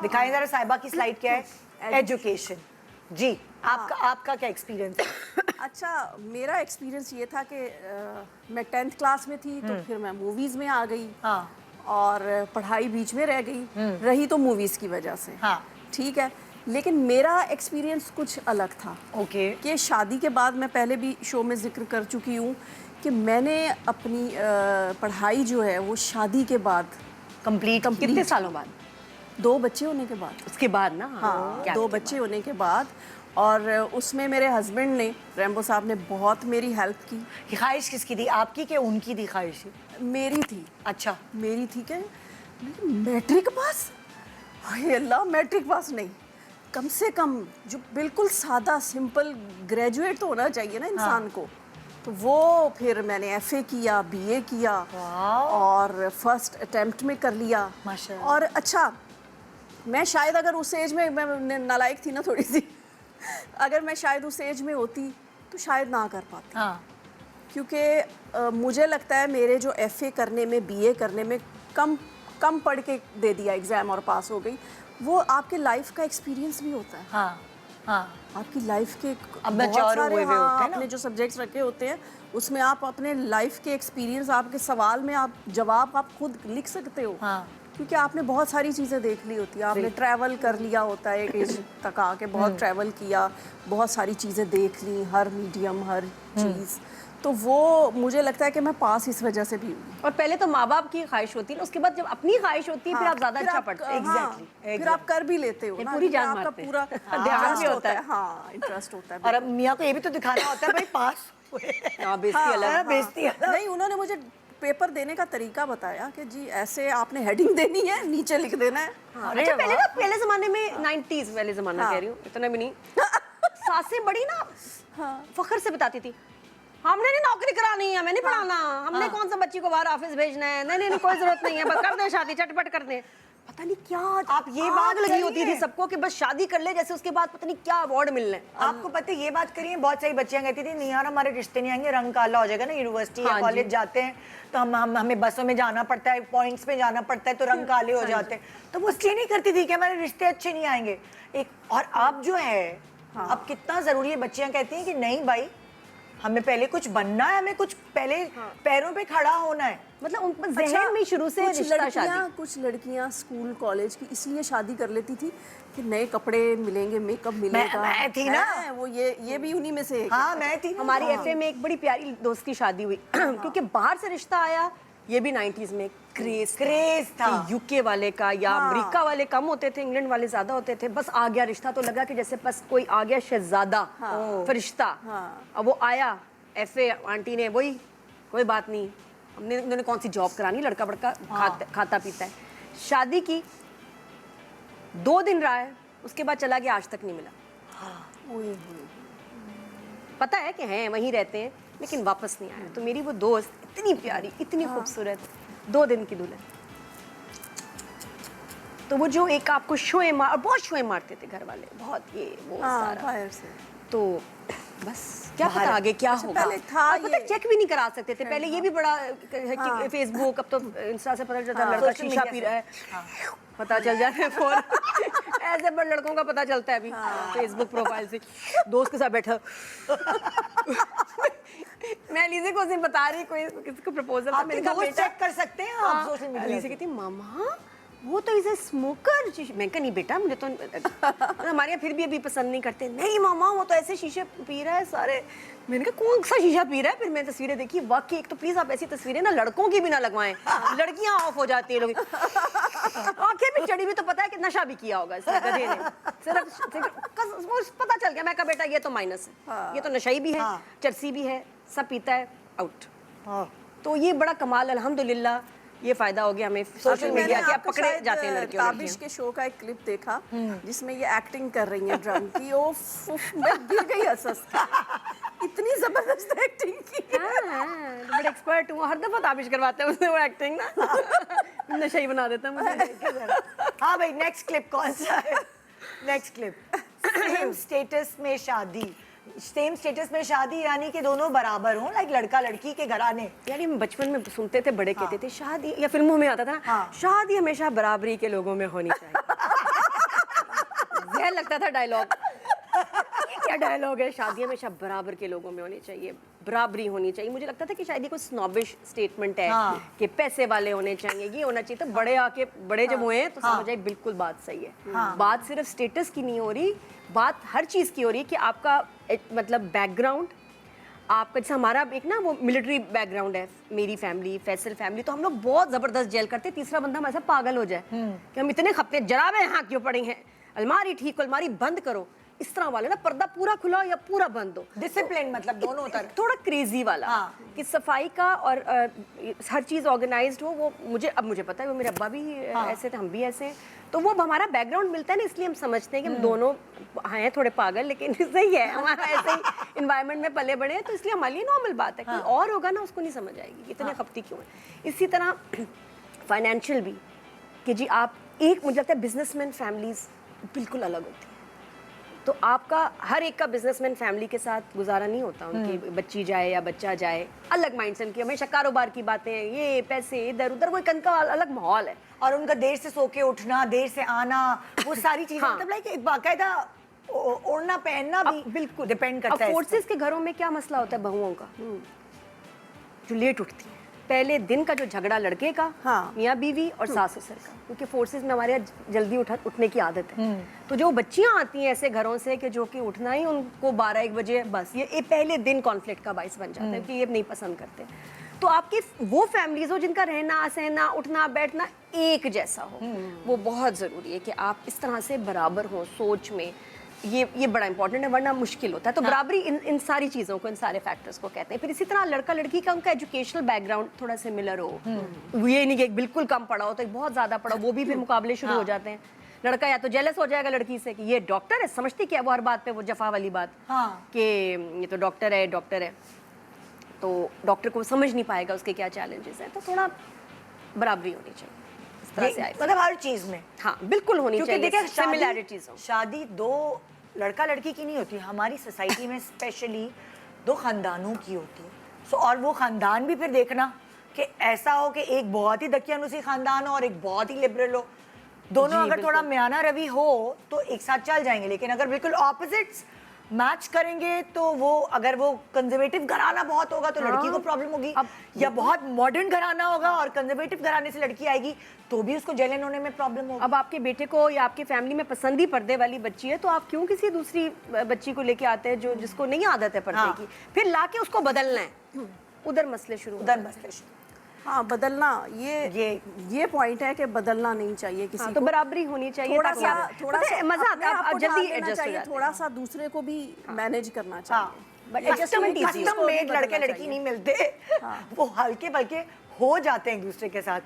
दिखाएं जरा साहिबा की स्लाइड क्या है। एजुकेशन जी, आपका क्या एक्सपीरियंस है? अच्छा, मेरा एक्सपीरियंस ये था कि मैं 10th क्लास में थी तो फिर मैं मूवीज़ में आ गई। हाँ। और पढ़ाई बीच में रह गई, रही तो मूवीज़ की वजह से। हाँ। ठीक है, लेकिन मेरा एक्सपीरियंस कुछ अलग था। ओके। कि शादी के बाद, मैं पहले भी शो में जिक्र कर चुकी हूँ कि मैंने अपनी पढ़ाई जो है वो शादी के बाद कंप्लीट कितने सालों बाद? 2 बच्चे होने के बाद। उसके बाद ना? हाँ, क्या 2 बच्चे होने के बाद। और उसमें मेरे हस्बैंड ने, रैम्बो साहब ने बहुत मेरी हेल्प की। ये ख्वाहिश किसकी थी, आपकी कि उनकी थी ख्वाहिश? मेरी थी। अच्छा। मेरी थी कि मैट्रिक पास, हाय अल्लाह, मैट्रिक पास नहीं, कम से कम जो बिल्कुल सादा सिंपल ग्रेजुएट तो होना चाहिए ना इंसान को। तो वो फिर मैंने एफए किया, बीए किया और फर्स्ट अटेम्प्ट में कर लिया माशाल्लाह। और अच्छा, मैं शायद अगर उस एज में, मैं नालायक थी ना थोड़ी सी, अगर मैं शायद उस एज में होती तो शायद ना कर पाती। हाँ। क्योंकि मुझे लगता है मेरे जो एफए करने में, बीए करने में कम पढ़ के दे दिया एग्ज़ाम और पास हो गई, वो आपके लाइफ का एक्सपीरियंस भी होता है। हाँ। हाँ। आपकी लाइफ के अब बहुत mature सारे, हुए हुए हाँ, होते हैं ना। आपने जो सब्जेक्ट्स रखे होते हैं उसमें आप अपने लाइफ के एक्सपीरियंस, आपके सवाल में आप जवाब आप खुद लिख सकते हो। हाँ। क्योंकि आपने बहुत सारी चीज़ें देख ली होती हैं, आपने ट्रैवल कर लिया होता है एक एज तक आके, बहुत ट्रैवल किया, बहुत सारी चीज़ें देख ली, हर मीडियम, हर चीज़। तो वो मुझे लगता है कि मैं पास इस वजह से भी हुई। और पहले तो माँ बाप की ख्वाहिश होती है ना, उसके बाद जब अपनी ख्वाहिश होती है फिर आप ज़्यादा अच्छा पढ़ते हैं। Exactly, फिर आप कर भी लेते हो ना, पूरी जान आपका मारते हैं। पूरा ध्यान भी इंटरेस्ट होता है। हाँ, इंटरेस्ट होता है। और अब मियाँ को ये भी तो दिखाना होता है भाई पास हुए। हाँ, बेइज्जती अलग। बेइज्जती अलग। नहीं, उन्होंने मुझे पेपर देने का तरीका बताया कि जी ऐसे आपने हेडिंग देनी है, नीचे लिख देना है। अच्छा, पहले ज़माने में 90s वाले ज़माना कह रही हूँ, इतना भी नहीं। सासें बड़ी ना फख्र से बताती थी, हमने नहीं नौकरी करानी है, हमें नहीं पढ़ाना, हमने कौन सा बच्ची को बाहर ऑफिस भेजना है, नहीं नहीं कोई जरूरत नहीं है, बस कर दे शादी, चटपट कर दे। पता नहीं क्या आप ये आग बात लगी होती करिए। थी सबको कि बस शादी कर ले, जैसे उसके बाद पता नहीं क्या अवार्ड मिलने। आपको पता है ये बात करिए, बहुत सारी बच्चियां कहती थी नहीं यार हमारे रिश्ते नहीं आएंगे, रंग काला हो जाएगा ना, यूनिवर्सिटी या हाँ जी। कॉलेज जाते हैं तो हमें बसों में जाना पड़ता है, पॉइंट्स पे जाना पड़ता है तो रंग काले हो जाते हैं। तो वो इसलिए नहीं करती थी कि हमारे रिश्ते अच्छे नहीं आएंगे। और अब जो है, अब कितना जरूरी है, बच्चियां कहती हैं कि नहीं भाई हमें पहले कुछ बनना है, हमें कुछ पहले पैरों पे खड़ा होना है। मतलब उन ज़हन में शुरू से रिश्ता शादी। कुछ लड़कियां स्कूल कॉलेज की इसलिए शादी कर लेती थी कि नए कपड़े मिलेंगे, मेकअप मिलेगा। मैं थी ना। वो ये भी उन्हीं में से एक। हाँ मैं थी। हमारी एफए में एक बड़ी प्यारी दोस्त की शादी हुई क्योंकि बाहर से रिश्ता आया, ये भी 90s में क्रेज था। यूके वाले का या अमेरिका वाले कम होते थे, इंग्लैंड वाले ज्यादा होते थे। बस आ गया रिश्ता तो लगा कि जैसे बस कोई आ गया शहजादा, फरिश्ता। अब वो आया, एफए आंटी ने वही, कोई बात नहीं, हमने उन्होंने कौन सी जॉब करानी, लड़का बड़का खाता पीता है। शादी की 2 दिन रहा है, उसके बाद चला गया, आज तक नहीं मिला। पता है कि हैं वहीं रहते हैं लेकिन वापस नहीं आया। तो मेरी वो दोस्त इतनी प्यारी, इतनी खूबसूरत, 2 दिन की दुल्हन। तो वो जो एक आपको बहुत शोएं मारते थे घर वाले, बहुत ये वो सारा बाहर से। तो बस क्या पता आगे क्या होगा। पहले था और पता ये। चेक भी नहीं करा सकते थे पहले, ये भी बड़ा है कि फेसबुक, अब तो इंस्टा से पता चलता है लड़का शीशा पी रहा है, पता चल जाता है फोन। ऐसे बड़े लड़कों का पता चलता है अभी फेसबुक प्रोफाइल से। दोस्त के साथ बैठा मैं लीजे को उस दिन बता रही, कोई किसको प्रपोजल था, मैंने कहा बेटा चेक कर सकते हैं आप सोशल मीडिया। लीजे कहती मामा वो तो इसे स्मोकर। मैं कहा नहीं बेटा, मुझे तो हमारे यहाँ फिर भी अभी पसंद नहीं करते। नहीं मामा वो तो ऐसे शीशे पी रहा है सारे। मैंने कहा कौन सा शीशा पी रहा है? फिर मैंने तस्वीरें देखी, वाकई एक तो प्लीज आप ऐसी तस्वीरें ना लड़कों की भी ना लगवाएं, लड़कियां ऑफ हो जाती है लोग। आंखें भी चढ़ी हुई, तो पता है कि नशा भी किया होगा इसने, गधे ने। सिर्फ पता चल गया। मैं कहा बेटा ये तो माइनस है, ये तो नशाई भी है, चरसी भी है, सब पीता है, आउट। तो ये बड़ा कमाल, अल्हम्दुलिल्लाह ये फायदा हो गया हमें सोशल मीडिया के। आप पकड़े जाते हैं लड़कियों। ताबिश के शो का एक क्लिप देखा जिसमें ये एक्टिंग कर रही है ड्रम की, मैं गिर गई हंस के। इतनी जबरदस्त एक्टिंग की। तो बड़े एक्सपर्ट हूँ, हर दफा ताबिश करवाते हैं मुझसे वो एक्टिंग ना। नशा ही बना देता है मुझे। हाँ भाई, नेक्स्ट क्लिप कौन सा है? नेक्स्ट क्लिप, सेम स्टेटस में शादी। सेम स्टेटस में शादी यानी कि दोनों बराबर हों, लाइक लड़का लड़की के घराने। यानी हम बचपन में सुनते थे, बड़े कहते थे शादी, या फिल्मों में आता था शादी हमेशा बराबरी के लोगों में होनी चाहिए। आता था डायलॉग। क्या डायलॉग है, शादी हमेशा बराबर के लोगों में होनी चाहिए, बराबरी होनी चाहिए। मुझे लगता था कि शायद ये कोई स्नॉबिश स्टेटमेंट है कि पैसे वाले होने चाहिए, ये होना चाहिए। तो बड़े आके बड़े जब हुए तो समझ आई बिल्कुल बात सही है। बात सिर्फ स्टेटस की नहीं हो रही, बात हर चीज़ की हो रही है कि आपका मतलब बैकग्राउंड, आपका जैसे हमारा एक ना वो मिलिट्री बैकग्राउंड है, मेरी फैमिली, फैसल फैमिली, तो हम लोग बहुत ज़बरदस्त जेल करते। तीसरा बंदा हमारे साथ पागल हो जाए कि हम इतने खपते जराबे यहाँ क्यों पड़ी हैं, अलमारी ठीक हो, अलमारी बंद करो, इस तरह वाले ना, पर्दा पूरा खुला हो या पूरा बंद हो। डिसिप्लिन मतलब दोनों उतर थोड़ा क्रेजी वाला कि सफाई का और हर चीज़ ऑर्गेनाइज्ड हो। वो मुझे पता है, वो मेरे अब्बा भी ऐसे थे, हम भी ऐसे हैं। तो वो हमारा बैकग्राउंड मिलता है ना, इसलिए हम समझते हैं कि हम दोनों हैं थोड़े पागल, लेकिन सही है, हमारा ऐसे ही इन्वायरमेंट में पले बड़े हैं, तो इसलिए हमारे लिए नॉर्मल बात है। कोई और होगा ना, उसको नहीं समझ आएगी इतने खपती क्यों है। इसी तरह फाइनेंशियल भी कि जी आप एक, मुझे लगता है बिजनेसमैन फैमिलीज बिल्कुल अलग होती है। तो आपका हर एक का बिजनेसमैन फैमिली के साथ गुजारा नहीं होता, उनकी बच्ची जाए या बच्चा जाए, अलग माइंडसेट की, हमेशा कारोबार की बातें, ये पैसे इधर उधर, वो एक का अलग माहौल है। और उनका देर से सो के उठना, देर से आना, वो सारी चीजें मतलब लाइक एक बाकायदा ओढ़ना पहनना भी बिल्कुल डिपेंड करता है। फोर्सेस के घरों में क्या मसला होता है बहुओं का, जो लेट उठती है, पहले दिन का जो झगड़ा लड़के का, मियाँ बीवी और सास ससुर का, क्योंकि फोर्सेस में हमारे यहाँ जल्दी उठने की आदत है। तो जो बच्चियाँ आती हैं ऐसे घरों से कि जो कि उठना ही उनको 12-1 बजे, बस ये पहले दिन कॉन्फ्लिक्ट का बाइस बन जाता है कि ये नहीं पसंद करते। तो आपकी वो फैमिलीज हो जिनका रहना सहना उठना बैठना एक जैसा हो, वो बहुत ज़रूरी है कि आप इस तरह से बराबर हो सोच में। ये बड़ा इंपॉर्टेंट है, वरना मुश्किल होता है। तो बराबरी इन सारी चीज़ों को, इन सारे फैक्टर्स को कहते हैं। फिर इसी तरह लड़का लड़की का उनका एजुकेशनल बैकग्राउंड थोड़ा सिमिलर हो, ये नहीं कि बिल्कुल कम पढ़ा हो तो एक बहुत ज़्यादा पढ़ा, वो भी फिर मुकाबले शुरू हो जाते हैं। लड़का या तो जेलस हो जाएगा लड़की से कि ये डॉक्टर है, समझती क्या वो हर बात पे वो जफा वाली बात कि ये तो डॉक्टर है, तो डॉक्टर को समझ नहीं पाएगा उसके क्या चैलेंजेस हैं। तो थोड़ा बराबरी होनी चाहिए इस तरह से, मतलब हर चीज में। हाँ बिल्कुल होनी चाहिए, देखिए सिमिलैरिटीज हो। शादी दो लड़का लड़की की नहीं होती, हमारी सोसाइटी में स्पेशली दो खानदानों की होती है। सो और वो खानदान भी फिर देखना कि ऐसा हो कि एक बहुत ही दकियानुसी खानदान हो और एक बहुत ही लिबरल हो। दोनों अगर थोड़ा म्याना रवि हो तो एक साथ चल जाएंगे, लेकिन अगर बिल्कुल ऑपोजिट्स मैच करेंगे तो वो, अगर वो कंजर्वेटिव घराना बहुत होगा तो लड़की को प्रॉब्लम होगी, या बहुत मॉडर्न घराना होगा और कंजर्वेटिव घराने से लड़की आएगी तो भी उसको जलन होने में प्रॉब्लम होगी। अब आपके बेटे को या आपकी फैमिली में पसंद ही पर्दे वाली बच्ची है, तो आप क्यों किसी दूसरी बच्ची को लेके आते हैं जो जिसको नहीं आदत है पर्दे की, फिर लाके उसको बदलना है, उधर मसले शुरू। हाँ, बदलना, ये पॉइंट है कि बदलना नहीं चाहिए किसी को। तो बराबरी होनी चाहिए, थोड़ा सा मजा आता है, आप जल्दी एडजस्ट हो जाते हैं। थोड़ा सा दूसरे को भी मैनेज करना चाहिए। कस्टम मेड लड़के लड़की नहीं मिलते, वो हल्के बल्कि हो जाते हैं एक दूसरे के साथ।